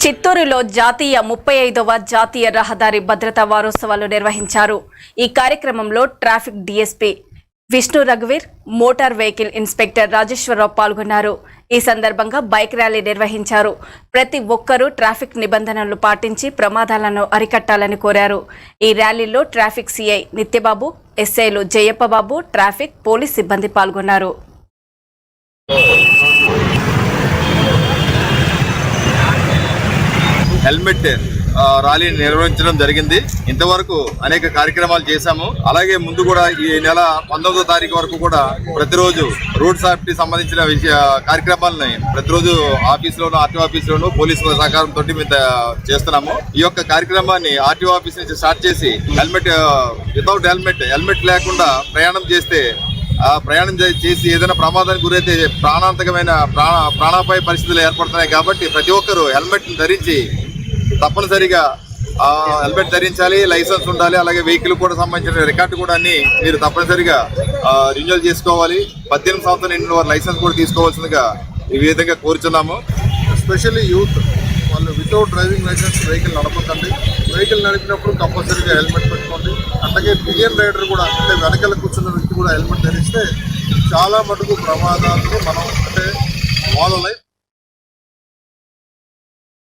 చిత్తూరులో జాతీయ 35వ జాతీయ రహదారి భద్రతా వారోత్సవాలు నిర్వహించారు. ఈ కార్యక్రమంలో ట్రాఫిక్ డీఎస్పీ విష్ణు రఘువీర్, మోటార్ వెహికల్ ఇన్స్పెక్టర్ రాజేశ్వరరావు పాల్గొన్నారు. ఈ సందర్భంగా బైక్ ర్యాలీ నిర్వహించారు. ప్రతి ఒక్కరూ ట్రాఫిక్ నిబంధనలు పాటించి ప్రమాదాలను అరికట్టాలని కోరారు. ఈ ర్యాలీలో ట్రాఫిక్ సిఐ నిత్యబాబు, ఎస్ఐలు జయప్పబాబు, ట్రాఫిక్ పోలీస్ సిబ్బంది పాల్గొన్నారు. హెల్మెట్ ర్యాలీని నిర్వహించడం జరిగింది. ఇంతవరకు అనేక కార్యక్రమాలు చేశాము. అలాగే ముందు కూడా ఈ నెల 19వ తారీఖు వరకు కూడా ప్రతిరోజు రోడ్ సేఫ్టీ సంబంధించిన కార్యక్రమాలని ప్రతిరోజు ఆఫీసులోను, ఆర్టీఓ ఆఫీసులోను పోలీసుల సహకారంతో మేము చేస్తున్నాము. ఈ యొక్క కార్యక్రమాన్ని ఆర్టీఓ ఆఫీస్ నుంచి స్టార్ట్ చేసి వితౌట్ హెల్మెట్ లేకుండా ప్రయాణం చేస్తే ప్రయాణం చేసి ఏదైనా ప్రమాదానికి గురైతే ప్రాణాపాయ పరిస్థితులు ఏర్పడుతున్నాయి. కాబట్టి ప్రతి ఒక్కరూ హెల్మెట్ని ధరించి తప్పనిసరిగా హెల్మెట్ ధరించాలి, లైసెన్స్ ఉండాలి. అలాగే వెహికల్ కూడా సంబంధించిన రికార్డు కూడా అన్ని మీరు తప్పనిసరిగా రిన్యూవల్ చేసుకోవాలి. 18 సంవత్సరాలు నిండిన వారు లైసెన్స్ కూడా తీసుకోవాల్సిందిగా ఈ విధంగా కోరుచున్నాము. ఎస్పెషల్లీ యూత్ వాళ్ళు వితౌట్ డ్రైవింగ్ లైసెన్స్ వెహికల్ నడపకండి. వెహికల్ నడిపినప్పుడు కంపల్సరీగా హెల్మెట్ పెట్టుకోండి. అలాగే పిలియన్ రైడర్ కూడా, అంటే వెనకాల కూర్చున్న వ్యక్తి కూడా హెల్మెట్ ధరిస్తే చాలా మటుకు ప్రమాదాలను మనం, అంటే వాళ్ళ లైఫ్